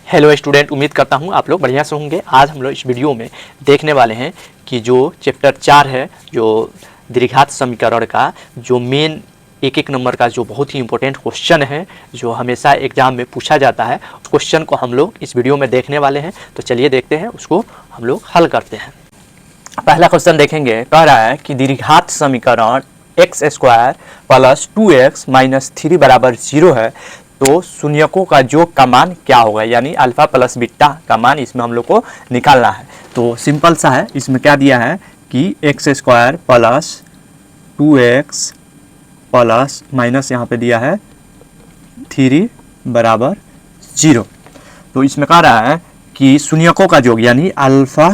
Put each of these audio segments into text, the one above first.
Hello student, उम्मीद करता हूँ आप लोग बढ़िया से होंगे। आज हम लोग इस वीडियो में देखने वाले हैं कि जो चैप्टर 4 है, जो द्विघात समीकरण का जो मेन एक नंबर का जो बहुत ही इंपॉर्टेंट क्वेश्चन है, जो हमेशा एग्जाम में पूछा जाता है, उस क्वेश्चन को हम लोग इस वीडियो में देखने वाले हैं। तो चलिए देखते हैं, उसको हम लोग हल करते हैं। पहला क्वेश्चन देखेंगे, कह रहा है कि द्विघात समीकरण x square plus 2x minus 3 बराबर 0 है, तो शून्यकों का योग का मान क्या होगा, यानी अल्फा प्लस बीटा का मान इसमें हम लोग को निकालना है। तो सिंपल सा है, इसमें क्या दिया है कि x square plus 2x plus minus यहाँ पे दिया है 3 बराबर 0। तो इसमें कह रहा है कि शून्यकों का योग यानी अल्फा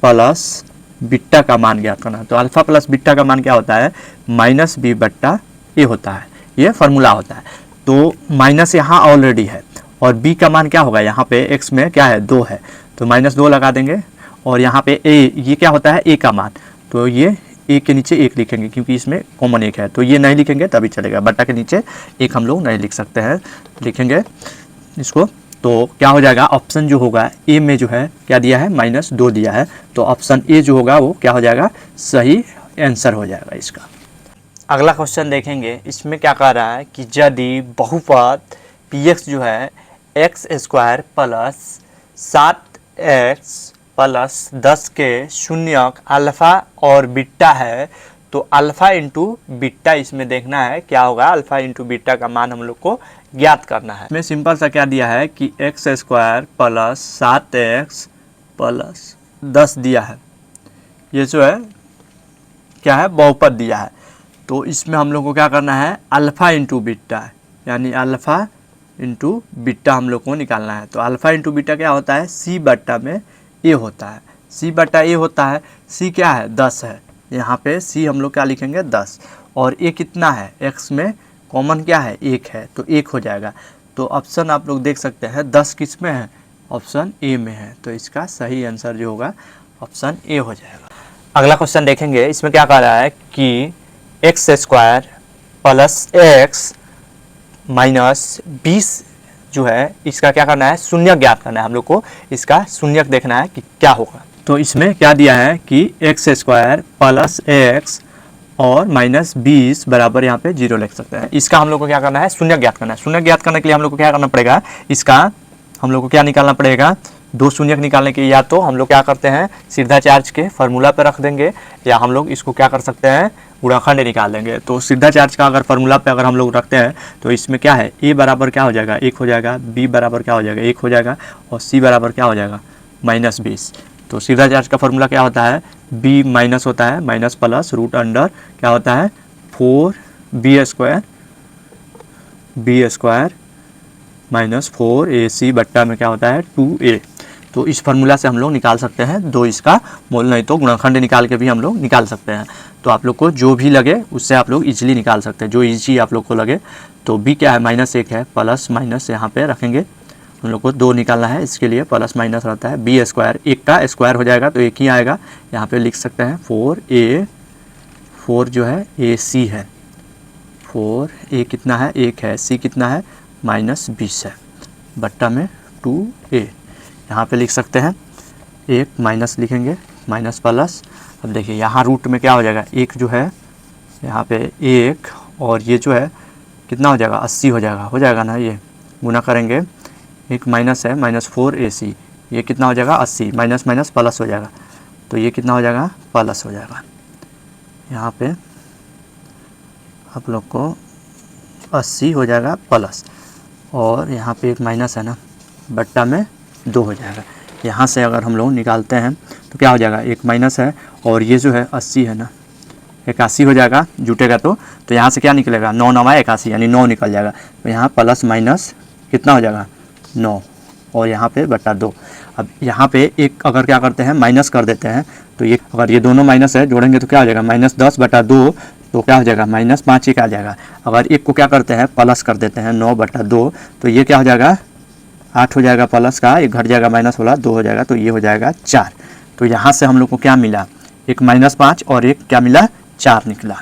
प्लस बीटा का मान ज्ञात करना। तो अल्फा प्लस बीटा का मान क्या होता है, माइनस बी बट्टा ए होता है, ये फार्मूला होता है। तो माइनस यहाँ ऑलरेडी है और b का मान क्या होगा, यहाँ पे x में क्या है 2 है, तो माइनस 2 लगा देंगे। और यहाँ पे a ये क्या होता है a का मान, तो ये a के नीचे 1 लिखेंगे क्योंकि इसमें कॉमन 1 है, तो ये नहीं लिखेंगे तभी चलेगा। बट्टा के नीचे 1 हम लोग नहीं लिख सकते हैं, लिखेंगे इसको। तो क्या हो जाएगा, ऑप्शन जो होगा ए में जो है क्या दिया है, -2 दिया है, तो ऑप्शन ए जो होगा वो क्या हो जाएगा, सही आंसर हो जाएगा इसका। अगला क्वेश्चन देखेंगे, इसमें क्या कह रहा है कि यदि बहुपद px जो है x square plus 7x plus 10 के शून्यक अल्फ़ा और बीटा है, तो अल्फ़ा इंटू बीटा इसमें देखना है क्या होगा, अल्फ़ा इंटू बीटा का मान हम लोग को ज्ञात करना है। इसमें सिंपल सा क्या दिया है कि x square plus 7x plus 10 दिया है, ये जो है क्या है, बहुपद दिया है। तो इसमें हम लोग को क्या करना है, अल्फ़ा इंटू बीटा, यानी अल्फ़ा इंटू बीटा हम लोग को निकालना है। तो अल्फ़ा इंटू बीटा क्या होता है, सी बट्टा में ए होता है, सी बट्टा ए होता है। सी क्या है, 10 है, यहाँ पे सी हम लोग क्या लिखेंगे 10, और ए कितना है, एक्स में कॉमन क्या है 1 है, तो 1 हो जाएगा। तो ऑप्शन आप लोग देख सकते हैं 10 किस में है, ऑप्शन ए में है, तो इसका सही आंसर जो होगा ऑप्शन ए हो जाएगा। अगला क्वेश्चन देखेंगे, इसमें क्या कह रहा है कि x square plus x minus 20 जो है, इसका क्या करना है, शून्य ज्ञात करना है हम लोग को, इसका शून्य देखना है कि क्या होगा। तो इसमें क्या दिया है कि एक्स स्क्वायर प्लस एक्स और माइनस 20 बराबर यहाँ पे 0 लिख सकते हैं। इसका हम लोग को क्या करना है, शून्य ज्ञात करना है। शून्य ज्ञात करने के लिए हम लोग को क्या करना पड़ेगा, इसका हम लोग को क्या निकालना पड़ेगा, 2 शून्य निकालने के, या तो हम लोग क्या करते हैं सीधा चार्ज के फार्मूला पे रख देंगे, या हम लोग इसको क्या कर सकते हैं, गुणाखंड निकाल देंगे। तो सीधा चार्ज का अगर फार्मूला पे अगर हम लोग रखते हैं तो इसमें क्या है, a बराबर क्या हो जाएगा 1 हो जाएगा, b बराबर क्या हो जाएगा 1 हो जाएगा, और c बराबर क्या हो जाएगा -20। तो सीधा चार्ज का फार्मूला क्या होता है, b माइनस होता है, माइनस प्लस रूट अंडर क्या होता है 4b स्क्वायर माइनस 4ac बट्टा में क्या होता है 2a। तो इस फार्मूला से हम लोग निकाल सकते हैं 2 इसका मोल, नहीं तो गुणनखंड निकाल के भी हम लोग निकाल सकते हैं। तो आप लोग को जो भी लगे उससे आप लोग इजीली निकाल सकते हैं, जो इजी आप लोग को लगे। तो b क्या है, -1 है, प्लस माइनस यहाँ पे रखेंगे, हम लोग को 2 निकालना है, इसके लिए प्लस माइनस रहता है। b स्क्वायर 1 का स्क्वायर हो जाएगा तो 1 ही आएगा, यहाँ पे लिख सकते हैं 4a, 4 जो है ac है, 4a कितना है 1 है, c कितना है -20 है, बट्टा में 2a, यहाँ पे लिख सकते हैं 1 माइनस लिखेंगे, माइनस प्लस। अब देखिए यहाँ रूट में क्या हो जाएगा, 1 जो है यहाँ पे 1, और ये जो है कितना हो जाएगा 80 हो जाएगा ना, ये गुना करेंगे, 1 माइनस है -4ac, ये कितना हो जाएगा 80, माइनस माइनस प्लस हो जाएगा, तो ये कितना हो जाएगा प्लस हो जाएगा। यहाँ पे आप लोग को 80 हो जाएगा प्लस, और यहाँ पे 1 माइनस है ना, बट्टा में 2 हो जाएगा। यहाँ से अगर हम लोग निकालते हैं तो क्या हो जाएगा, 1 माइनस है, और ये जो है 80 है ना, 81 हो जाएगा, जुटेगा तो यहाँ से क्या निकलेगा 9 9 81, यानी 9 निकल जाएगा। तो यहाँ प्लस माइनस कितना हो जाएगा 9, और यहाँ पे बट्टा 2। अब यहाँ पे एक अगर क्या करते हैं माइनस कर देते हैं, तो ये अगर ये दोनों माइनस है जोड़ेंगे तो क्या हो जाएगा -10 बटा 2, तो क्या हो जाएगा -5 एक आ जाएगा। अगर एक को क्या करते हैं प्लस कर देते हैं 9 बटा 2, तो ये क्या हो जाएगा 8 हो जाएगा, प्लस का एक घट जाएगा, माइनस वाला 2 हो जाएगा, तो ये हो जाएगा 4। तो यहाँ से हम लोग को क्या मिला, एक -5 और एक क्या मिला 4 निकला।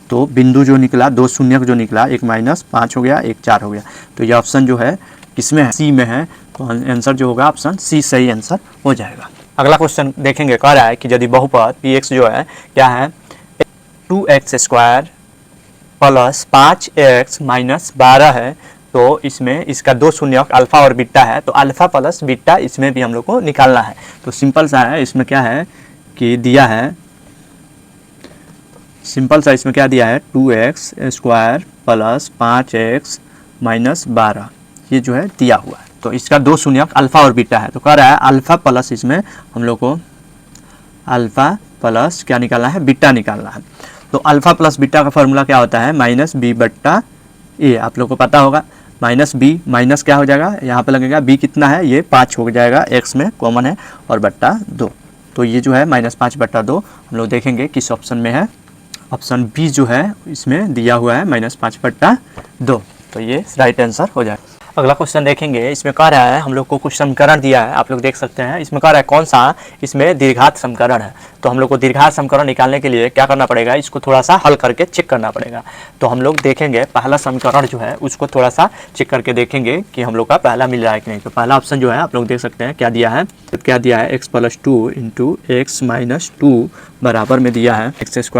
तो बिंदु जो निकला, 2 शून्य जो निकला, एक -5 हो गया, एक 4 हो गया। तो ये ऑप्शन जो है किसमें है, सी में है। तो आंसर जो होगा ऑप्शन सी सही आंसर हो जाएगा। अगला क्वेश्चन देखेंगे, कह रहा है कि यदि बहुपद पी एक्स जो है क्या है 2x² प्लस 5x माइनस 12 है, तो इसमें इसका दो शून्यक अल्फा और बीटा है, तो अल्फा प्लस बीटा इसमें भी हम लोग को निकालना है। तो सिंपल सा है, इसमें क्या है कि दिया है, सिंपल सा इसमें क्या दिया है 2x² प्लस 5x माइनस 12 ये जो है दिया हुआ है। तो इसका दो शून्यक अल्फा और बीटा है, तो कह रहा है अल्फा प्लस इसमें हम लोग को अल्फा प्लस क्या निकालना है, बीटा निकालना है। तो अल्फा प्लस बीटा का फॉर्मूला क्या होता है माइनस बी बट्टा ए, आप लोग को पता होगा। माइनस बी माइनस क्या हो जाएगा, यहाँ पे लगेगा बी कितना है, ये 5 हो जाएगा, एक्स में कॉमन है, और बट्टा 2। तो ये जो है -5 बट्टा 2 हम लोग देखेंगे किस ऑप्शन में है। ऑप्शन बी जो है इसमें दिया हुआ है -5 बट्टा 2, तो ये राइट आंसर हो जाएगा। अगला क्वेश्चन देखेंगे, इसमें कह रहा है हम लोग को कुछ समीकरण दिया है, आप लोग देख सकते हैं। इसमें कह रहा है कौन सा इसमें दीर्घात समीकरण है, तो हम लोग को दीर्घात समीकरण निकालने के लिए क्या करना पड़ेगा, इसको थोड़ा सा हल करके चेक करना पड़ेगा। तो हम लोग देखेंगे पहला समीकरण जो है उसको थोड़ा सा चेक करके देखेंगे कि हम लोग का पहला मिल रहा है कि नहीं। तो पहला ऑप्शन जो है आप लोग देख सकते हैं क्या दिया है, x + 2 × x - 2 बराबर में दिया है x² -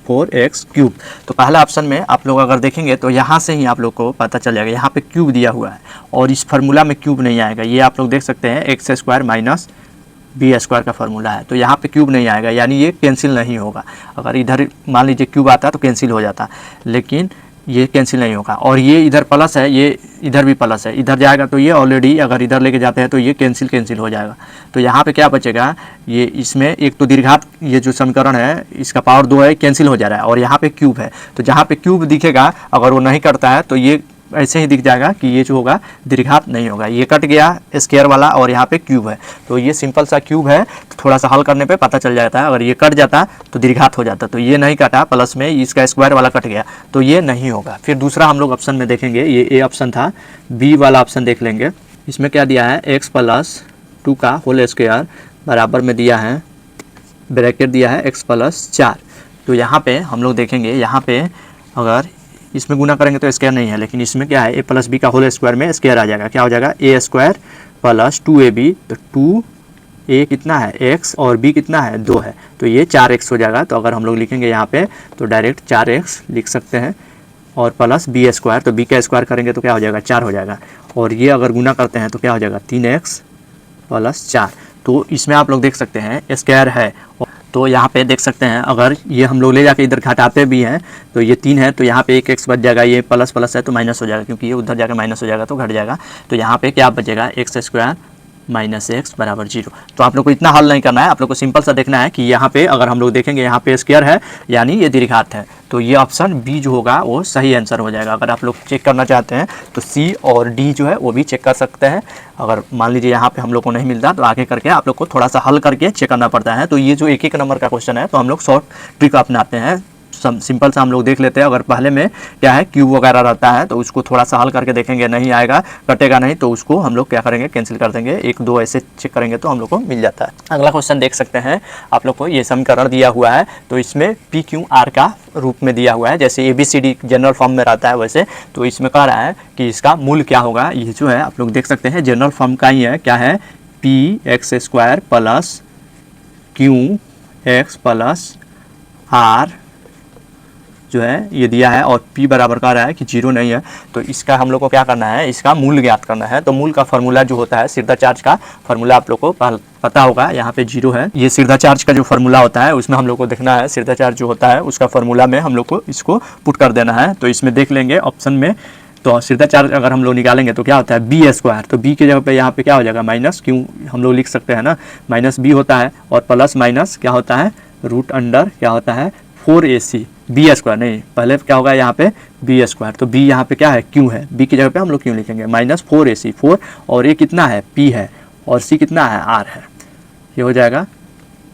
4x³ तो पहला ऑप्शन में आप लोग अगर देखेंगे तो यहाँ से ही आप लोग को पता चल जाएगा, यहाँ पे क्यूब दिया हुआ है और इस फार्मूला में क्यूब नहीं आएगा। ये आप लोग देख सकते हैं x² - b² का फार्मूला है, तो यहाँ पे क्यूब नहीं आएगा, यानी ये कैंसिल नहीं होगा। अगर इधर मान लीजिए क्यूब आता तो कैंसिल हो जाता, लेकिन ये कैंसिल नहीं होगा। और ये इधर प्लस है, ये इधर भी प्लस है, इधर जाएगा तो ये ऑलरेडी अगर इधर लेके जाते हैं तो ये कैंसिल हो जाएगा। तो यहाँ पे क्या बचेगा, ये इसमें एक तो दीर्घात ये जो समीकरण है इसका पावर 2 है, कैंसिल हो जा रहा है, और यहाँ पे क्यूब है। तो जहाँ पे क्यूब दिखेगा अगर वो नहीं करता है तो ये ऐसे ही दिख जाएगा कि ये जो होगा दीर्घात नहीं होगा। ये कट गया स्क्वायर वाला और यहाँ पे क्यूब है, तो ये सिंपल सा क्यूब है, तो थोड़ा सा हल करने पे पता चल जाता है। अगर ये कट जाता तो दीर्घात हो जाता, तो ये नहीं कटा, प्लस में इसका स्क्वायर वाला कट गया, तो ये नहीं होगा। फिर दूसरा हम लोग ऑप्शन में देखेंगे, ये ए ऑप्शन था, बी वाला ऑप्शन देख लेंगे। इसमें क्या दिया है x + 2 का होल स्क्वायर बराबर में दिया है, ब्रैकेट दिया है x + 4। तो यहाँ पे हम लोग देखेंगे, यहाँ पे अगर इसमें गुना करेंगे तो स्क्वायर नहीं है, लेकिन इसमें क्या है a + b का होल स्क्वायर में स्क्वायर आ जाएगा, क्या हो जाएगा a² + 2ab। तो 2a कितना है x और b कितना है 2 है, तो ये 4x हो जाएगा। तो अगर हम लोग लिखेंगे यहाँ पे तो डायरेक्ट 4x लिख सकते हैं, और प्लस b², तो b का स्क्वायर करेंगे तो क्या हो जाएगा 4 हो जाएगा, और ये अगर गुना करते हैं तो क्या हो जाएगा 3x + 4। तो इसमें आप लोग देख सकते हैं स्क्वायर है, तो यहाँ पे देख सकते हैं अगर ये हम लोग ले जाके इधर घटाते भी हैं तो ये 3 है, तो यहाँ पे एक x बच जाएगा, ये प्लस प्लस है तो माइनस हो जाएगा, क्योंकि ये उधर जाकर माइनस हो जाएगा तो घट जाएगा। तो यहाँ पे क्या बचेगा x² - x = 0। तो आप लोग को इतना हल नहीं करना है, आप लोग को सिंपल सा देखना है कि यहाँ पे अगर हम लोग देखेंगे यहाँ पे स्क्वायर है यानी ये दीर्घात है, तो ये ऑप्शन बी जो होगा वो सही आंसर हो जाएगा। अगर आप लोग चेक करना चाहते हैं तो सी और डी जो है वो भी चेक कर सकते हैं। अगर मान लीजिए यहाँ पे हम लोग को नहीं मिलता तो आगे करके आप लोग को थोड़ा सा हल करके चेक करना पड़ता है। तो ये जो 1-1 नंबर का क्वेश्चन है तो हम लोग शॉर्ट ट्रिक अपनाते हैं, सिंपल सा हम लोग देख लेते हैं। अगर पहले में क्या है क्यूब वगैरह रहता है तो उसको थोड़ा सा हल करके देखेंगे, नहीं आएगा, कटेगा नहीं, तो उसको हम लोग क्या करेंगे कैंसिल कर देंगे, 1-2 ऐसे चेक करेंगे तो हम लोग को मिल जाता है। अगला क्वेश्चन देख सकते हैं, आप लोग को ये समीकरण दिया हुआ है, तो इसमें PQR का रूप में दिया हुआ है, जैसे ABCD जनरल फॉर्म में रहता है वैसे। तो इसमें कह रहा है कि इसका मूल क्या होगा, ये जो है आप लोग देख सकते हैं जनरल फॉर्म का ही है, क्या है px² + qx + r जो है ये दिया है, और p बराबर का रहा है कि 0 नहीं है। तो इसका हम लोग को क्या करना है, इसका मूल ज्ञात करना है। तो मूल का फार्मूला जो होता है सिरदाचार्ज का फार्मूला आप लोग को पता होगा, यहाँ पे 0 है। ये सिरदाचार्ज का जो फार्मूला होता है उसमें हम लोग को देखना है, सिरदाचार्ज जो होता है उसका फार्मूला में हम लोग को इसको पुट कर देना है। तो इसमें देख लेंगे ऑप्शन में, तो सिरदाचार्ज अगर हम लोग निकालेंगे तो क्या होता है b², तो b की जगह पे यहाँ पे क्या हो जाएगा माइनस, क्यों हम लोग लिख सकते हैं ना, -b होता है, और प्लस माइनस क्या होता है √ क्या होता है 4ac, b² नहीं, पहले क्या होगा यहाँ पे b², तो b यहाँ पे क्या है क्यू है, b की जगह पे हम लोग क्यों लिखेंगे -4ac, 4 और ये कितना है p है, और c कितना है r है, ये हो जाएगा,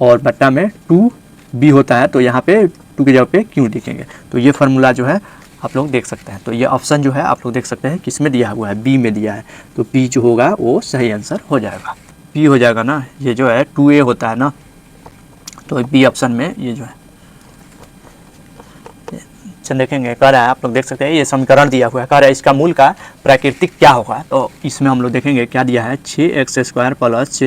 और बट्टा में 2b होता है, तो यहाँ पे 2 की जगह पे क्यों लिखेंगे। तो ये फार्मूला जो है आप लोग देख सकते हैं। तो ये ऑप्शन जो है आप लोग देख सकते हैं किस में दिया हुआ है, बी में दिया है, तो बी जो होगा वो सही आंसर हो जाएगा, बी हो जाएगा ना। ये जो है 2a होता है ना, तो बी ऑप्शन में ये जो है क्वेश्चन देखेंगे, कह रहा है आप लोग देख सकते हैं ये समीकरण दिया हुआ है, कह रहा है इसका मूल का प्राकृतिक क्या होगा। तो इसमें हम लोग देखेंगे क्या दिया है, 6x² प्लस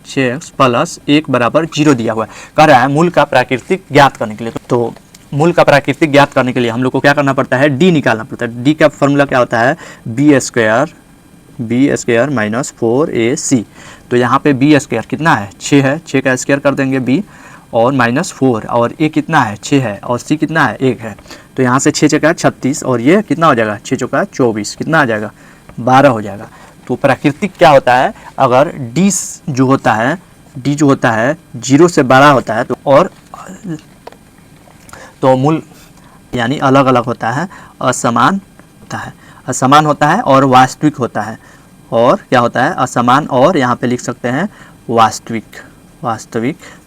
6x प्लस 1 बराबर 0 दिया हुआ है। कह रहा है मूल का प्राकृतिक ज्ञात करने के लिए, तो मूल का प्राकृतिक ज्ञात करने के लिए हम लोग को क्या करना पड़ता है, डी निकालना पड़ता है। डी का फॉर्मूला क्या होता है, बी स्क्वायर माइनस 4ac। तो यहाँ पे बी स्क्वायर कितना है, 6 है, 6 का स्क्वायर कर देंगे बी, और माइनस 4, और ए कितना है 6 है, और सी कितना है 1 है। तो यहाँ से 6 चौका 36, और ये कितना हो जाएगा 6 चौका 24, कितना आ जाएगा 12 हो जाएगा। तो प्राकृतिक क्या होता है, अगर डी जो होता है 0 से बड़ा होता है तो मूल यानी अलग अलग होता है, असमान होता है और वास्तविक होता है, और क्या होता है असमान, और यहाँ पे लिख सकते हैं वास्तविक।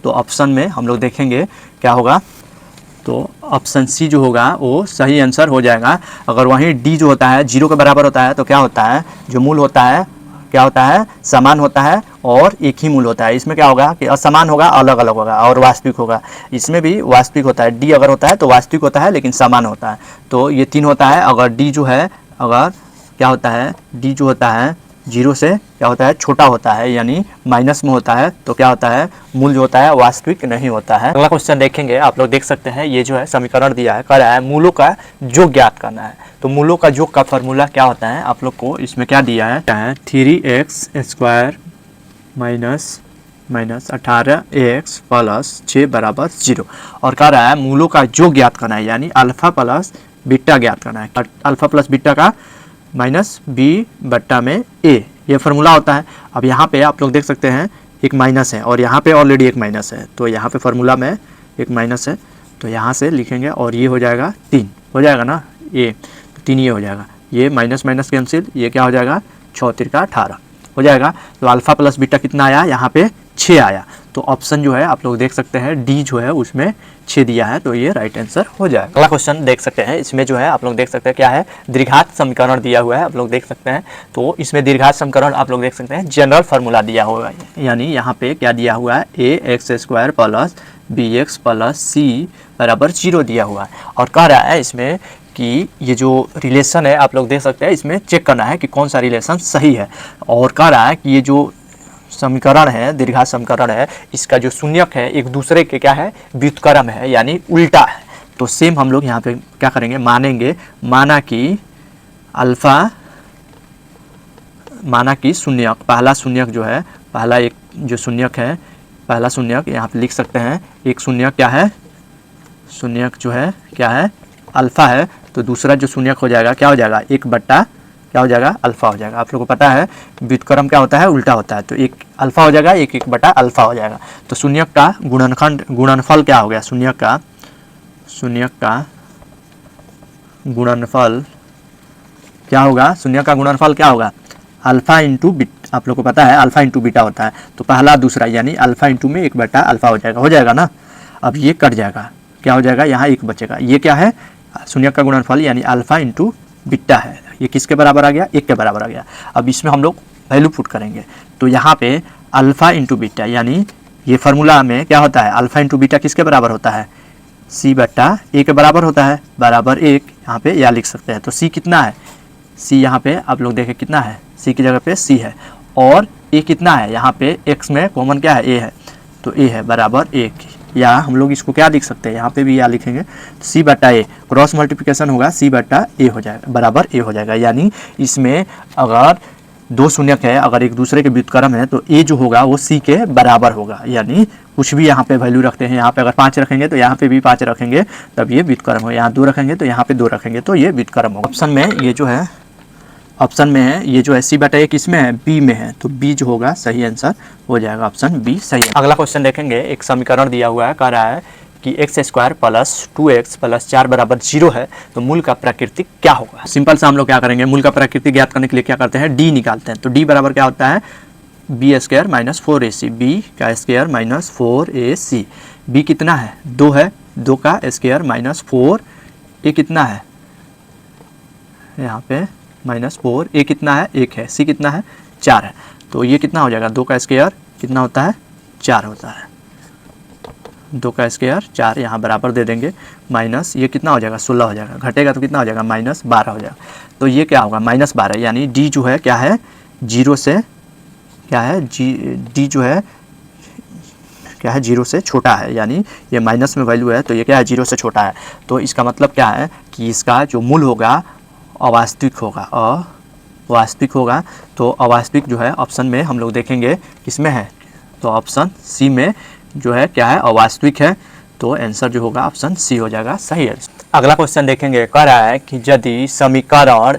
तो ऑप्शन में हम लोग देखेंगे क्या होगा, तो ऑप्शन सी जो होगा वो सही आंसर हो जाएगा। अगर वहीं डी जो होता है 0 के बराबर होता है तो क्या होता है, जो मूल होता है क्या होता है, समान होता है और एक ही मूल होता है। इसमें क्या होगा कि असमान होगा, अलग अलग होगा, और वास्तविक होगा। इसमें भी वास्तविक होता है, डी अगर होता है तो वास्तविक होता है लेकिन समान होता है। तो ये 3 होता है। अगर डी जो है, अगर क्या होता है, डी जो होता है 0 से क्या होता है छोटा होता है, यानी माइनस में होता है, तो क्या होता है मूल जो होता है वास्तविक नहीं होता है। अगला क्वेश्चन देखेंगे, आप लोग देख सकते हैं ये जो है समीकरण दिया है, कह रहा है मूलों का योग ज्ञात करना है। तो मूलों का योग का फॉर्मूला क्या होता है, आप लोग को इसमें क्या दिया है, 3x² माइनस 18x प्लस 6 बराबर 0, और कह रहा है मूलों का योग ज्ञात करना है, यानी अल्फा प्लस बीटा ज्ञात करना है। अल्फा प्लस बीटा का माइनस बी बट्टा में ए, ये फार्मूला होता है। अब यहाँ पे आप लोग देख सकते हैं एक माइनस है, और यहाँ पे ऑलरेडी एक माइनस है, तो यहाँ पे फार्मूला में एक माइनस है, तो यहाँ से लिखेंगे, और ये हो जाएगा 3 हो जाएगा ना, ये 3 ये हो जाएगा, ये माइनस माइनस कैंसिल, ये क्या हो जाएगा 6 तिरका 18 हो जाएगा। तो अल्फा प्लस बीटा कितना आया, यहाँ पे 6 आया। तो ऑप्शन जो है आप लोग देख सकते हैं डी जो है उसमें 6 दिया है, तो ये राइट आंसर हो जाएगा। अगला क्वेश्चन देख सकते हैं, इसमें जो है आप लोग देख सकते हैं क्या है, द्विघात समीकरण दिया हुआ है, आप लोग देख सकते हैं। तो इसमें द्विघात समीकरण आप लोग देख सकते हैं जनरल फार्मूला दिया हुआ है, यानी यहाँ पे क्या दिया हुआ है, ax² plus bx plus c बराबर 0 दिया हुआ है। और कह रहा है इसमें कि ये जो रिलेशन है आप लोग देख सकते हैं, इसमें चेक करना है कि कौन सा रिलेशन सही है। और कह रहा है कि ये जो समीकरण है, दीर्घात समीकरण है, इसका जो शून्यक है एक दूसरे के क्या है, व्युत्क्रम है, यानी उल्टा है। तो सेम हम लोग यहाँ पे क्या करेंगे, माना कि शून्यक, पहला शून्यक जो है, पहला एक जो शून्यक है, पहला शून्यक यहाँ पे लिख सकते हैं, एक शून्यक क्या है, शून्यक जो है क्या है अल्फा है, तो दूसरा जो शून्यक हो जाएगा क्या हो जाएगा, 1 बट्टा क्या हो जाएगा अल्फा हो जाएगा। आप लोगों को पता है व्युत्क्रम क्या होता है, उल्टा होता है, तो 1 अल्फा हो जाएगा, 1 बटा अल्फा हो जाएगा। तो शून्यक का गुणनफल क्या हो गया, शून्यक का गुणनफल क्या होगा, शून्यक का गुणनफल क्या होगा, अल्फा इंटू बीटा। आप लोग को पता है अल्फा इंटू बीटा होता है, तो पहला दूसरा यानी अल्फा इंटू में 1 बटा अल्फा हो जाएगा ना। अब ये कट जाएगा, क्या हो जाएगा, यहाँ 1 बचेगा, ये क्या है शून्यक का गुणनफल यानी अल्फा इंटू बीटा है, ये किसके बराबर आ गया, 1 के बराबर आ गया। अब इसमें हम लोग वैल्यू पुट करेंगे, तो यहाँ पे अल्फा इंटू बीटा, यानी ये फार्मूला में क्या होता है, अल्फा इंटू बीटा किसके बराबर होता है, सी बट्टा ए के बराबर होता है, बराबर 1 यहाँ पे या लिख सकते हैं। तो सी कितना है, सी यहाँ पे आप लोग देखें कितना है, सी की जगह पे सी है, और ए कितना है, यहाँ पे एक्स में कॉमन क्या है, ए है, तो ए है बराबर 1, या हम लोग इसको क्या लिख सकते हैं, यहाँ पे भी या लिखेंगे, सी बट्टा ए, क्रॉस मल्टीप्लिकेशन होगा, सी बट्टा ए हो जाएगा, बराबर ए हो जाएगा। यानी इसमें अगर 2 शून्यक है, अगर एक दूसरे के व्युत्क्रम है, तो ए जो होगा वो सी के बराबर होगा, यानी कुछ भी यहाँ पे वैल्यू रखते हैं, यहाँ पे अगर 5 रखेंगे तो यहाँ पे भी 5 रखेंगे, तब ये व्युत्क्रम हो, यहाँ 2 रखेंगे तो यहाँ पे 2 रखेंगे, तो ये व्युत्क्रम होगा। ऑप्शन में ये जो है, ऑप्शन में है ये जो है सी बटा ए किसमें है, बी में है, तो बी जो होगा सही आंसर हो जाएगा, ऑप्शन बी सही है। अगला क्वेश्चन देखेंगे, एक समीकरण दिया हुआ है, कह रहा है कि x² प्लस 2x प्लस 4 बराबर 0 है, तो मूल का प्राकृतिक क्या होगा। सिंपल से हम लोग क्या करेंगे, मूल का प्राकृतिक ज्ञात करने के लिए क्या करते हैं, डी निकालते हैं। तो डी बराबर क्या होता है, b² माइनस 4ac, b का स्क्वायर माइनस 4ac, b कितना है 2 है, 2 का स्क्वायर माइनस 4, ए कितना है यहाँ पे माइनस 4, ए कितना है 1 है, सी कितना है 4 है, तो ये कितना हो जाएगा, 2 का स्क्वायर कितना होता है 4 होता है, 2 का स्क्वायर 4, यहाँ बराबर दे देंगे, माइनस ये कितना हो जाएगा 16 हो जाएगा, घटेगा तो कितना हो जाएगा -12 हो जाएगा। तो ये क्या होगा -12, यानी डी जो है क्या है 0 से क्या है डी जो है क्या है 0 से छोटा है, यानी ये माइनस में वैल्यू है तो ये क्या है 0 से छोटा है। तो इसका मतलब क्या है कि इसका जो मूल होगा अवास्तविक होगा, अवास्तविक होगा। तो अवास्तविक जो है ऑप्शन में हम लोग देखेंगे किसमें है, तो ऑप्शन सी में जो है क्या है अवास्तविक है। तो आंसर जो होगा ऑप्शन सी हो जाएगा सही है। अगला क्वेश्चन देखेंगे, कह रहा है कि यदि समीकरण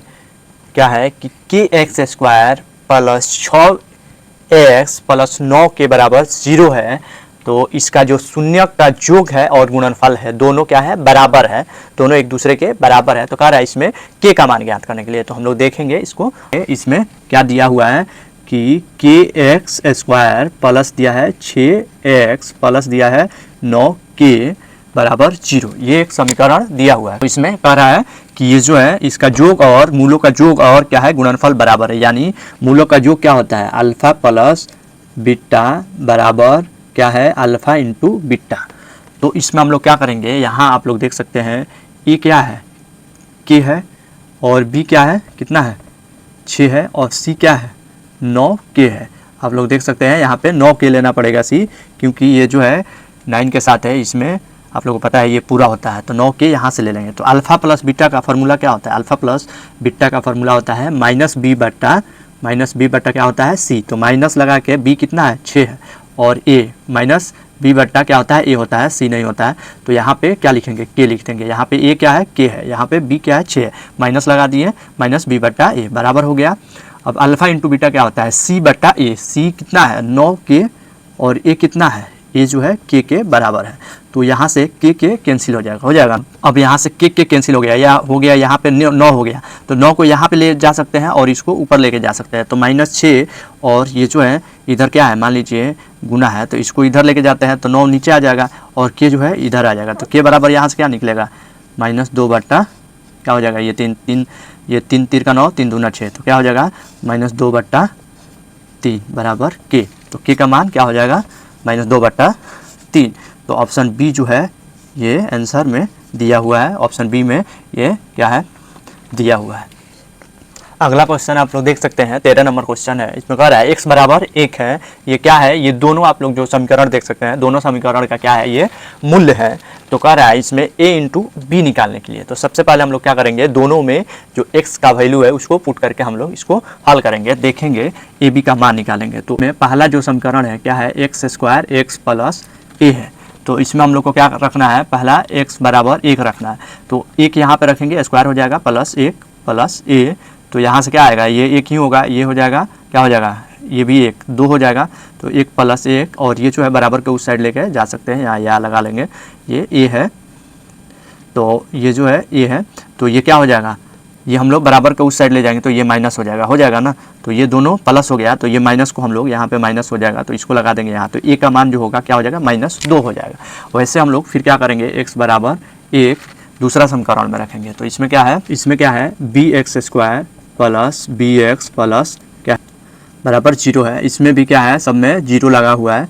क्या है कि kx square plus 6x plus 9 के बराबर 0 है, तो इसका जो शून्य का योग है और गुणनफल है दोनों क्या है बराबर है, दोनों एक दूसरे के बराबर है। तो कह रहा है इसमें k का मान ज्ञात करने के लिए, तो हम लोग देखेंगे इसको। इसमें क्या दिया हुआ है कि kx स्क्वायर प्लस दिया है 6x प्लस दिया है 9k बराबर 0, ये एक समीकरण दिया हुआ है। तो इसमें कह रहा है कि ये जो है इसका योग और मूलों का योग और क्या है गुणनफल बराबर है, यानी मूलों का योग क्या होता है अल्फा प्लस बीटा बराबर क्या है अल्फा इंटू बीटा। तो इसमें हम लोग क्या करेंगे, यहाँ आप लोग देख सकते हैं ए क्या है k है और बी क्या है कितना है 6 है और सी क्या है 9k है। आप लोग देख सकते हैं यहाँ पे 9k लेना पड़ेगा सी, क्योंकि ये जो है 9 के साथ है, इसमें आप लोगों को पता है ये पूरा होता है, तो 9k यहाँ से ले लेंगे। तो अल्फा प्लस बीटा का फार्मूला क्या होता है, अल्फा प्लस बीटा का फार्मूला होता है माइनस बी बट्टा क्या होता है सी। तो माइनस लगा के बी कितना है 6 है और ए माइनस बी बट्टा क्या होता है ए होता है, सी नहीं होता है। तो यहाँ पे क्या लिखेंगे के लिख देंगे, यहाँ पे ए क्या है के है, यहाँ पे बी क्या है 6 है, माइनस लगा दिए माइनस बी बट्टा ए बराबर हो गया। अब अल्फा इंटू बीटा क्या होता है सी बट्टा ए, सी कितना है 9k और ए कितना है ए जो है के बराबर है। तो यहाँ से के कैंसिल हो जाएगा, अब यहाँ से के कैंसिल हो गया, या हो गया यहाँ पे 9 हो गया, तो 9 को यहाँ पे ले जा सकते हैं और इसको ऊपर लेके जा सकते हैं। तो -6 और ये जो है इधर क्या है मान लीजिए गुना है, तो इसको इधर लेके जाते हैं तो 9 नीचे आ जाएगा और के जो है इधर आ जाएगा। तो के बराबर यहाँ से क्या निकलेगा -2 बट्टा क्या हो जाएगा ये 3 तीर का 9 3 दूना 6, तो क्या हो जाएगा -2 बट्टा 3 बराबर के। तो के का मान क्या हो जाएगा -2 बट्टा 3। तो ऑप्शन बी जो है ये आंसर में दिया हुआ है, ऑप्शन बी में ये क्या है दिया हुआ है। अगला क्वेश्चन आप लोग देख सकते हैं 13 नंबर क्वेश्चन है। इसमें कह रहा है x बराबर 1 है, ये क्या है ये दोनों आप लोग जो समीकरण देख सकते हैं दोनों समीकरण का क्या है ये मूल्य है। तो कह रहा है इसमें a इंटू बी निकालने के लिए, तो सबसे पहले हम लोग क्या करेंगे दोनों में जो x का वैल्यू है उसको पुट करके हम लोग इसको हल करेंगे, देखेंगे ए बी का मान निकालेंगे। तो में पहला जो समीकरण है क्या है एक्स स्क्वायर एक्स प्लस ए है, तो इसमें हम लोग को क्या रखना है पहला x बराबर 1 रखना है। तो 1 यहाँ पे रखेंगे स्क्वायर हो जाएगा प्लस 1 प्लस ए, तो यहाँ से क्या आएगा ये 1 ही होगा, ये हो जाएगा क्या हो जाएगा ये भी 1 2 हो जाएगा। तो 1 प्लस 1 और ये जो है बराबर के उस साइड लेके जा सकते हैं, यहाँ लगा लेंगे ये a है, तो ये जो है a है, तो ये क्या हो जाएगा ये हम लोग बराबर के उस साइड ले जाएंगे तो ये माइनस हो जाएगा ना, तो ये दोनों प्लस हो गया, तो ये माइनस को हम लोग यहाँ पे माइनस हो जाएगा तो इसको लगा देंगे यहाँ, तो a का मान जो होगा क्या हो जाएगा -2 हो जाएगा। वैसे हम लोग फिर क्या करेंगे x बराबर 1 दूसरा समीकरण में रखेंगे। तो इसमें क्या है b x square plus b x plus क्या बराबर 0 है, इसमें भी क्या है सब में 0 लगा हुआ है,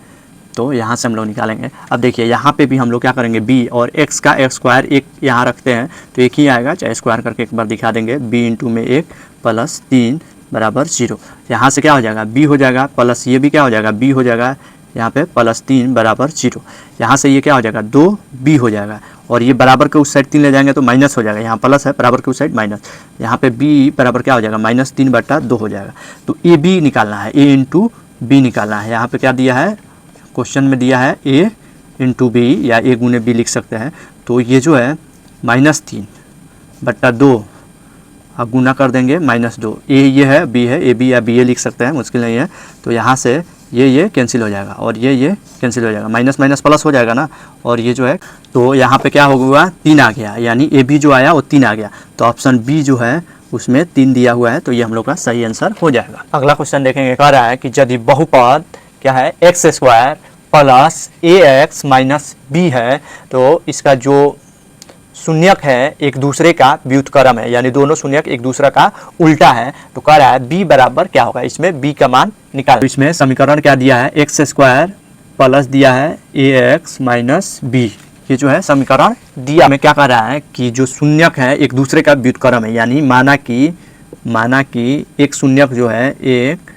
तो यहाँ से हम लोग निकालेंगे। अब देखिए यहाँ पे भी हम लोग क्या करेंगे b और x का x स्क्वायर 1 यहाँ रखते हैं तो 1 ही आएगा, चाहे स्क्वायर करके एक बार दिखा देंगे b इंटू में 1 प्लस 3 बराबर 0। यहाँ से क्या हो जाएगा b हो जाएगा प्लस ये भी क्या हो जाएगा b हो जाएगा यहाँ पे प्लस 3 बराबर 0। यहाँ से ये क्या हो जाएगा 2b हो जाएगा और ये बराबर के उस साइड 3 ले जाएंगे तो माइनस हो जाएगा, यहाँ प्लस है बराबर के उस साइड माइनस, यहाँ पे b बराबर क्या हो जाएगा -3 बट्टा 2 हो जाएगा। तो ए बी निकालना है, a इंटू बी निकालना है। यहाँ पे क्या दिया है क्वेश्चन में दिया है a इंटू बी या a गुने बी लिख सकते हैं। तो ये जो है -3 बट्टा 2 आप गुना कर देंगे -2, a ये है b है, a b या b a लिख सकते हैं, मुश्किल नहीं है। तो यहाँ से ये कैंसिल हो जाएगा और ये कैंसिल हो जाएगा, माइनस माइनस प्लस हो जाएगा ना, और ये जो है तो यहाँ पे क्या होगा 3 आ गया, यानी ए बी जो आया वो 3 आ गया। तो ऑप्शन बी जो है उसमें 3 दिया हुआ है, तो ये हम लोग का सही आंसर हो जाएगा। अगला क्वेश्चन देखेंगे, कह रहा है कि यदि बहुपद क्या है एक्स स्क्वायर प्लस ए एक्स माइनस बी है, तो इसका जो शून्यक है एक दूसरे का व्युत्क्रम है, यानी दोनों शून्यक एक दूसरे का उल्टा है। तो कह रहा है b बराबर क्या होगा, इसमें b का मान निकाल। तो इसमें समीकरण क्या दिया है एक्स स्क्वायर प्लस दिया है ए एक्स माइनस बी, ये जो है समीकरण दिया। हमें क्या कर रहा है कि जो शून्यक है एक दूसरे का व्युत्क्रम है, यानी माना कि एक शून्यक जो है एक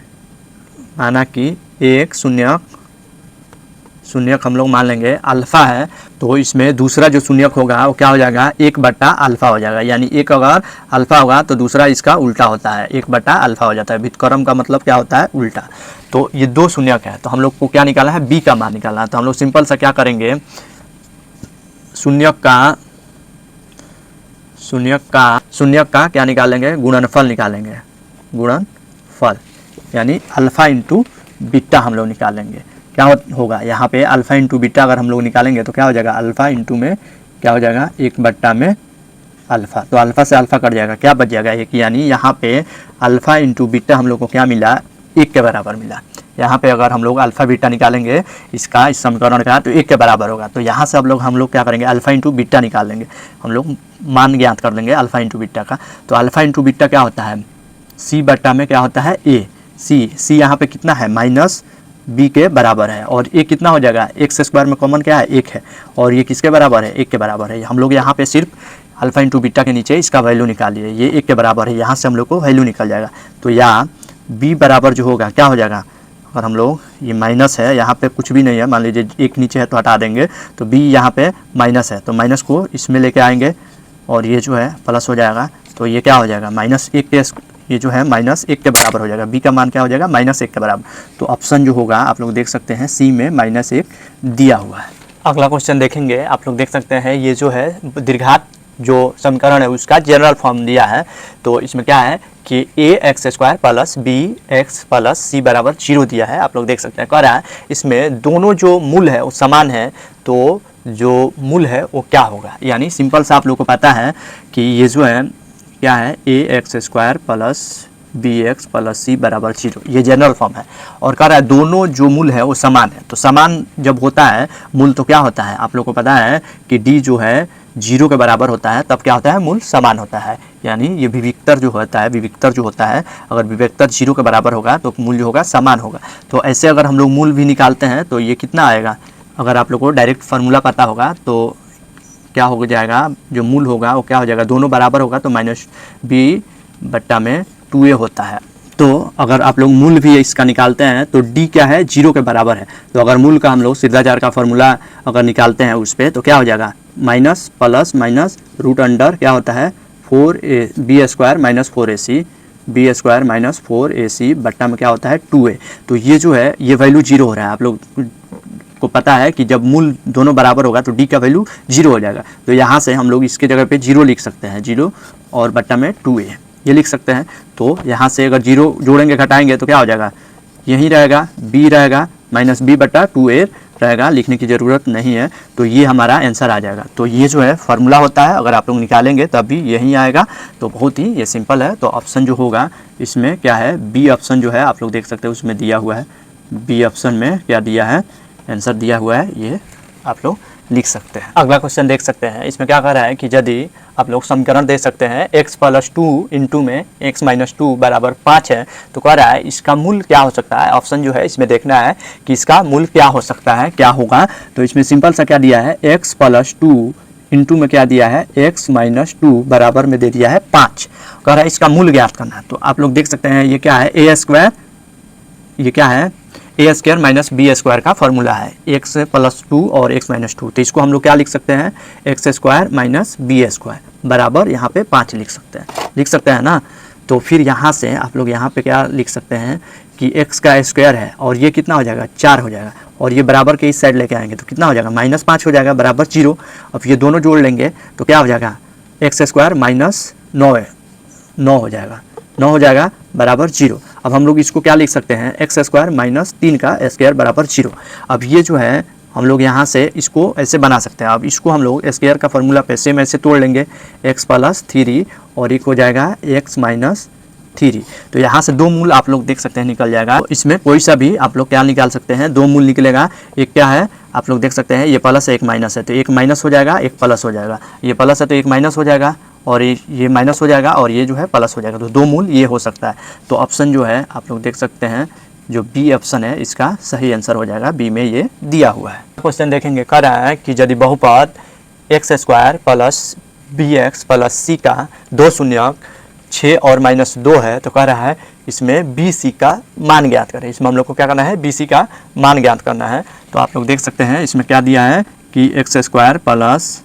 शून्यक हम लोग मान लेंगे अल्फ़ा है, तो इसमें दूसरा जो शून्यक होगा वो क्या हो जाएगा 1/अल्फ़ा हो जाएगा। यानी एक अगर अल्फ़ा होगा तो दूसरा इसका उल्टा होता है, 1/अल्फ़ा हो जाता है। व्युत्क्रम का मतलब क्या होता है उल्टा। तो ये दो शून्यक है, तो हम लोग को क्या निकालना है बी का मान निकालना है। तो हम लोग सिंपल सा क्या करेंगे, शून्यक का क्या निकालेंगे, गुणनफल निकालेंगे, गुणनफल यानी अल्फ़ा इंटू बीटा हम लोग निकालेंगे। क्या होगा यहाँ पे अल्फ़ा इंटू बीटा अगर हम लोग निकालेंगे तो क्या हो जाएगा, अल्फ़ा इंटू में क्या हो जाएगा 1/में अल्फ़ा, तो अल्फ़ा से अल्फ़ा कट जाएगा, क्या बच जाएगा 1। यानी यहाँ पे अल्फ़ा इंटू बीटा हम लोग को क्या मिला 1 के बराबर मिला। यहाँ पे अगर हम लोग अल्फ़ा बीटा निकालेंगे इस समीकरण का तो 1 के बराबर होगा। तो यहाँ से हम लोग क्या करेंगे अल्फ़ा इंटू बीटा निकाल लेंगे, हम लोग मान ज्ञात कर लेंगे अल्फ़ा इंटू बीटा का। तो अल्फ़ा इंटू बीटा क्या होता है c/, में क्या होता है a, c यहाँ पे कितना है माइनस b के बराबर है, और a कितना हो जाएगा x² में कॉमन क्या है 1 है, और ये किसके बराबर है 1 के बराबर है। हम लोग यहाँ पे सिर्फ अल्फ़ा इंटू बीटा के नीचे इसका वैल्यू निकालिए, ये 1 के बराबर है, यहाँ से हम लोग को वैल्यू निकल जाएगा। तो या b बराबर जो होगा क्या हो जाएगा, अगर हम लोग ये माइनस है यहाँ पे कुछ भी नहीं है, मान लीजिए एक नीचे है तो हटा देंगे, तो b यहाँ पे माइनस है तो माइनस को इसमें लेके आएंगे और ये जो है प्लस हो जाएगा। तो ये क्या हो जाएगा -1 के, ये जो है -1 के बराबर हो जाएगा। b का मान क्या हो जाएगा -1 के बराबर। तो ऑप्शन जो होगा आप लोग देख सकते हैं c में -1 दिया हुआ है। अगला क्वेश्चन देखेंगे, आप लोग देख सकते हैं ये जो है दीर्घात जो समीकरण है उसका जनरल फॉर्म दिया है। तो इसमें क्या है कि ax² plus bx plus c बराबर 0 दिया है, आप लोग देख सकते हैं। कह रहा है इसमें दोनों जो मूल है वो समान है, तो जो मूल है वो क्या होगा, यानी सिंपल सा आप लोग को पता है कि ये जो है क्या है ax² plus bx plus c बराबर 0, ये जनरल फॉर्म है। और कह रहा है दोनों जो मूल है वो समान है, तो समान जब होता है मूल तो क्या होता है, आप लोग को पता है कि d जो है 0 के बराबर होता है, तब क्या होता है मूल समान होता है। यानी ये विविक्तर जो होता है अगर विविक्तर 0 के बराबर होगा तो मूल जो होगा समान होगा। तो ऐसे अगर हम लोग मूल भी निकालते हैं तो ये कितना आएगा, अगर आप लोग को डायरेक्ट फार्मूला पता होगा तो क्या हो जाएगा, जो मूल होगा वो क्या हो जाएगा, दोनों बराबर होगा तो -b/2a होता है। तो अगर आप लोग मूल भी इसका निकालते हैं तो d क्या है 0 के बराबर है। तो अगर मूल का हम लोग सिद्धाचार का फार्मूला अगर निकालते हैं उस पर तो क्या हो जाएगा minus plus minus root under क्या होता है 4b² minus 4ac, b² minus 4ac बट्टा में क्या होता है 2a। तो ये जो है ये वैल्यू 0 हो रहा है। आप लोग को पता है कि जब मूल दोनों बराबर होगा तो d का वैल्यू 0 हो जाएगा। तो यहाँ से हम लोग इसके जगह पे 0 लिख सकते हैं, 0 और बट्टा में 2a ये लिख सकते हैं। तो यहाँ से अगर 0 जोड़ेंगे घटाएंगे तो क्या हो जाएगा, यही रहेगा b रहेगा -b/2a रहेगा, लिखने की ज़रूरत नहीं है। तो ये हमारा आंसर आ जाएगा। तो ये जो है फार्मूला होता है, अगर आप लोग निकालेंगे तब भी यही आएगा। तो बहुत ही ये सिंपल है। तो ऑप्शन जो होगा इसमें क्या है बी ऑप्शन जो है आप लोग देख सकते हैं उसमें दिया हुआ है, बी ऑप्शन में क्या दिया है आंसर दिया हुआ है, ये आप लोग लिख सकते हैं। अगला क्वेश्चन देख सकते हैं, इसमें क्या कह रहा है कि यदि आप लोग समीकरण दे सकते हैं x + 2 इंटू में x - 2 बराबर 5 है, तो कह रहा है इसका मूल क्या हो सकता है। ऑप्शन जो है इसमें देखना है कि इसका मूल क्या हो सकता है, क्या होगा। तो इसमें सिंपल सा क्या दिया है x + 2 इंटू में क्या दिया है x - 2 बराबर में दे दिया है 5। कह रहा है इसका मूल ज्ञात करना है। तो आप लोग देख सकते हैं ये क्या है a², ये क्या है a² माइनस b² का फॉर्मूला है, x + 2 और x - 2। तो इसको हम लोग क्या लिख सकते हैं x² माइनस b² बराबर यहाँ पे 5 लिख सकते हैं ना। तो फिर यहाँ से आप लोग यहाँ पे क्या लिख सकते हैं कि x का स्क्वायर है और ये कितना हो जाएगा 4 हो जाएगा, और ये बराबर के इस साइड लेके आएंगे तो कितना हो जाएगा -5 हो जाएगा बराबर 0। अब ये दोनों जोड़ लेंगे तो क्या हो जाएगा x² माइनस 9 हो जाएगा, 9 हो जाएगा बराबर 0। अब हम लोग इसको क्या लिख सकते हैं x² माइनस 3 का स्क्वायर बराबर 0। अब ये जो है हम लोग यहाँ से इसको ऐसे बना सकते हैं। अब इसको हम लोग स्क्वायर का फॉर्मूला पे सेम ऐसे तोड़ लेंगे, x + 3 और एक हो जाएगा x - 3। तो यहाँ से दो मूल आप लोग देख सकते हैं निकल जाएगा। तो इसमें कोई सा भी आप लोग क्या निकाल सकते हैं, दो मूल निकलेगा। एक क्या है आप लोग देख सकते हैं ये प्लस है एक माइनस है, तो एक माइनस हो जाएगा एक प्लस हो जाएगा, ये प्लस है तो एक माइनस हो जाएगा और ये माइनस हो जाएगा और ये जो है प्लस हो जाएगा। तो दो मूल ये हो सकता है। तो ऑप्शन जो है आप लोग देख सकते हैं जो बी ऑप्शन है इसका सही आंसर हो जाएगा, बी में ये दिया हुआ है। क्वेश्चन देखेंगे, कह रहा है कि यदि बहुपद x square plus b x plus c का दो शून्यक 6 और -2 है, तो कह रहा है इसमें बी सी का मान ज्ञात करें। इसमें हम लोग को क्या करना है, बी सी का मान ज्ञात करना है। तो आप लोग देख सकते हैं इसमें क्या दिया है कि x square plus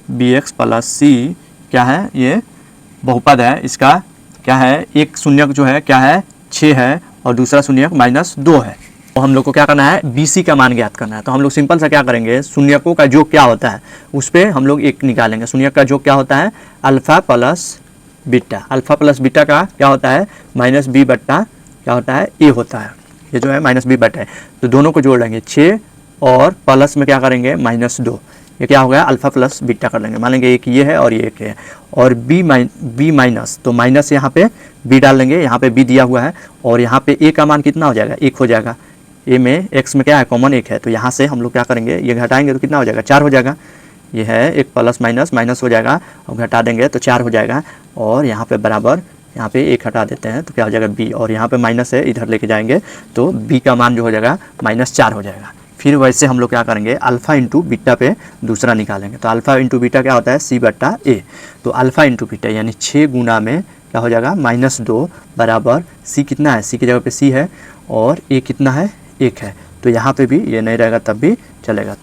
b x plus c क्या है, ये बहुपद है। इसका क्या है, एक शून्यक जो है क्या है 6 है और दूसरा शून्यक -2 है। तो हम लोग को क्या करना है, बी सी का मान ज्ञात करना है। तो हम लोग सिंपल सा क्या करेंगे, शून्यकों का योग क्या होता है उस पर हम लोग एक निकालेंगे। शून्यक का योग क्या होता है, alpha plus beta. Alpha plus beta का क्या होता है, माइनस बी बट्टा क्या होता है, ए होता है। ये जो है माइनस बी बट्टा है, तो दोनों को जोड़ लेंगे 6 और प्लस में क्या करेंगे -2, ये क्या हो गया अल्फा प्लस बीटा कर लेंगे। मान लेंगे एक ये है और ये एक है, और बी माइनस, तो माइनस यहाँ पे बी डाल लेंगे, यहाँ पे बी दिया हुआ है और यहाँ पे ए का मान कितना हो जाएगा, 1 हो जाएगा। ए में एक्स में क्या है, कॉमन 1 है, तो यहाँ से हम लोग क्या करेंगे, ये घटाएंगे तो कितना हो जाएगा, 4 हो जाएगा। ये है एक प्लस माइनस हो जाएगा और घटा देंगे तो 4 हो जाएगा, और यहाँ पे बराबर यहाँ पे 1 हटा देते हैं तो क्या हो जाएगा बी, और यहाँ पे माइनस है इधर लेके जाएंगे तो बी का मान जो हो जाएगा -4 हो जाएगा। फिर वैसे हम लोग क्या करेंगे, अल्फा इंटू बीटा पे दूसरा निकालेंगे। तो अल्फा इंटू बीटा क्या होता है, सी बट्टा ए। तो अल्फा इंटू बीटा यानी 6 गुना में क्या हो जाएगा -2 बराबर सी कितना है, सी की जगह पे सी है और ए कितना है, 1 है। तो यहाँ पे भी ये नहीं रहेगा तब भी चलेगा।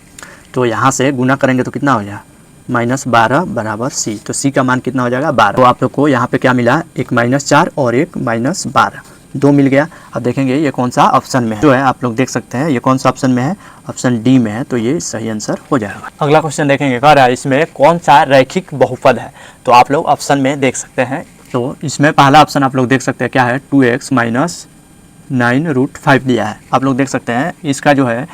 तो यहाँ से गुना करेंगे तो कितना हो जाएगा, -12 बराबर सी। तो सी का मान कितना हो जाएगा 12। तो आप लोग को यहाँ पे क्या मिला, एक -4 और एक -12, 2 मिल गया। अब देखेंगे ये कौन सा ऑप्शन में है, जो है आप लोग देख सकते हैं ये कौन सा ऑप्शन में है, ऑप्शन डी में है, तो ये सही आंसर हो जाएगा। अगला क्वेश्चन देखेंगे, कह रहा है इसमें कौन सा रैखिक बहुपद है। तो आप लोग ऑप्शन में देख सकते हैं। तो इसमें पहला ऑप्शन आप लोग देख सकते हैं क्या है, 2x - 9√5 दिया है। आप लोग देख सकते हैं इसका जो है,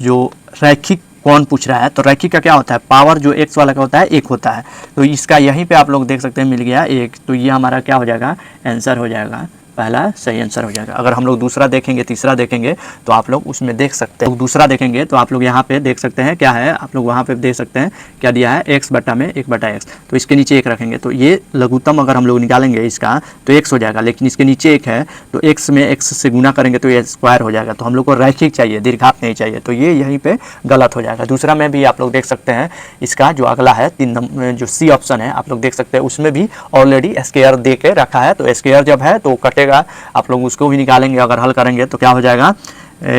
जो रैखिक कौन पूछ रहा है, तो रैखिक का क्या होता है, पावर जो x वाला का होता है 1 होता है। तो इसका यहीं पे आप लोग देख सकते हैं मिल गया 1, तो ये हमारा क्या हो जाएगा, आंसर हो जाएगा, पहला सही आंसर हो जाएगा। अगर हम लोग दूसरा देखेंगे, तीसरा देखेंगे तो आप लोग उसमें देख सकते हैं। दूसरा देखेंगे तो आप लोग यहाँ पे देख सकते हैं क्या है, आप लोग वहाँ पे देख सकते हैं क्या दिया है, x बट्टा में 1/x। तो इसके नीचे 1 रखेंगे तो ये लघुत्तम अगर हम लोग निकालेंगे इसका तो x हो जाएगा, लेकिन इसके नीचे 1 है तो x में x से गुना करेंगे तो ये स्क्वायर हो जाएगा। तो हम लोग को रैखिक चाहिए, दीर्घात नहीं चाहिए, तो ये यहीं पर गलत हो जाएगा। दूसरा में भी आप लोग देख सकते हैं इसका जो अगला है 3 नंबर जो सी ऑप्शन है, आप लोग देख सकते हैं उसमें भी ऑलरेडी स्क्वायर दे के रखा है। तो स्क्वायर जब है तो कटेगा, आप लोग उसको भी निकालेंगे, अगर हल करेंगे तो क्या हो जाएगा,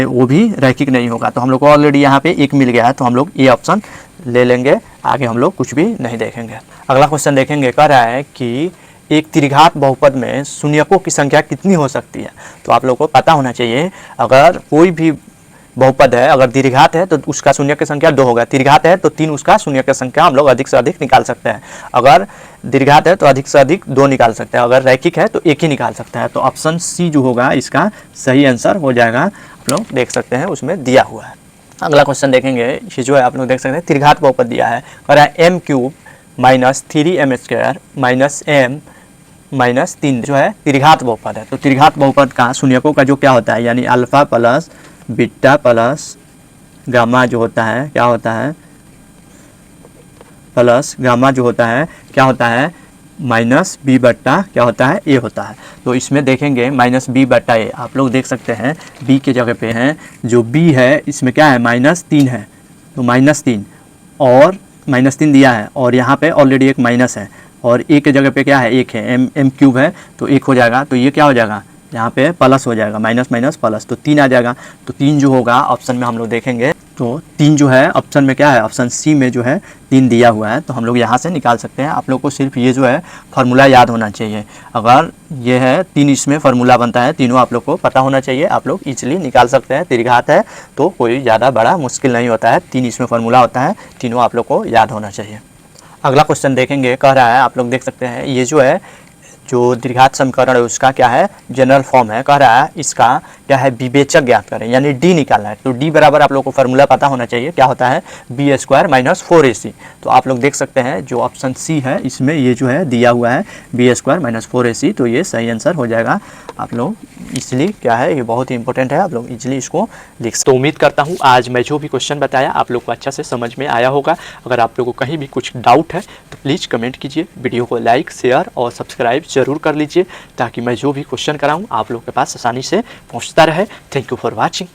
वो भी रैखिक नहीं होगा। तो हम लोग को ऑलरेडी यहाँ पे 1 मिल गया है, तो हम लोग ये ऑप्शन ले लेंगे, आगे हम लोग कुछ भी नहीं देखेंगे। अगला क्वेश्चन देखेंगे, कह रहा है कि एक त्रिघात बहुपद में शून्यकों की संख्या कितनी हो सकती है। तो आप लोग को पता होना चाहिए, अगर कोई भी बहुपद है, अगर दीर्घात है तो उसका शून्य की संख्या 2 होगा, त्रिघात है तो 3 उसका शून्य की संख्या हम लोग अधिक से अधिक निकाल सकते हैं। अगर दीर्घात है तो अधिक से अधिक 2 निकाल सकते हैं, अगर रैखिक है तो 1 ही निकाल सकता है। तो ऑप्शन सी जो होगा इसका सही आंसर हो जाएगा, आप लोग देख सकते हैं उसमें दिया हुआ है। अगला क्वेश्चन देखेंगे, ये जो है आप लोग देख सकते हैं त्रिघात बहुपद दिया है, कह रहा है m³ - 3m² - m -3 जो है त्रिघात बहुपद है। तो त्रिघात बहुपद का शून्यकों का जो क्या होता है, यानी alpha plus beta plus gamma जो होता है क्या होता है, प्लस गामा जो होता है क्या होता है, -b बट्टा क्या होता है, a होता है। तो इसमें देखेंगे -b बट्टा a, आप लोग देख सकते हैं b के जगह पे हैं, जो b है इसमें क्या है -3 है, तो -3 और -3 दिया है, और यहाँ पे ऑलरेडी एक माइनस है, और a के जगह पे क्या है, 1 है, m³ है तो 1 हो जाएगा। तो ये क्या हो जाएगा, यहाँ पे प्लस हो जाएगा, माइनस प्लस, तो 3 आ जाएगा। तो 3 जो होगा ऑप्शन में हम लोग देखेंगे, तो 3 जो है ऑप्शन में क्या है, ऑप्शन सी में जो है 3 दिया हुआ है, तो हम लोग यहाँ से निकाल सकते हैं। आप लोग को सिर्फ ये जो है फार्मूला याद होना चाहिए, अगर ये है 3 इसमें फार्मूला बनता है, तीनों आप लोग को पता होना चाहिए, आप लोग इजीली निकाल सकते हैं। त्रिघात है तो कोई ज़्यादा बड़ा मुश्किल नहीं होता है, 3 इसमें फार्मूला होता है, तीनों आप लोग को याद होना चाहिए। अगला क्वेश्चन देखेंगे, कह रहा है आप लोग देख सकते हैं ये जो है जो दीर्घात समीकरण है उसका क्या है, जनरल फॉर्म है। कह रहा है इसका क्या है, विवेचक ज्ञात करें, यानी डी निकालना है। तो डी बराबर आप लोग को फार्मूला पता होना चाहिए, क्या होता है, b² - 4ac। तो आप लोग देख सकते हैं जो ऑप्शन सी है इसमें ये जो है दिया हुआ है b² - 4ac, तो ये सही आंसर हो जाएगा। आप लोग इसलिए क्या है, ये बहुत ही इंपॉर्टेंट है, आप लोग इजीली इसको लिख सकते। तो उम्मीद करता हूँ आज मैं जो भी क्वेश्चन बताया आप लोग को अच्छा से समझ में आया होगा। अगर आप लोगों को कहीं भी कुछ डाउट है तो प्लीज़ कमेंट कीजिए, वीडियो को लाइक शेयर और सब्सक्राइब जरूर कर लीजिए, ताकि मैं जो भी क्वेश्चन कराऊँ आप लोग के पास आसानी से पहुँचता रहता रहे। Thank you for watching.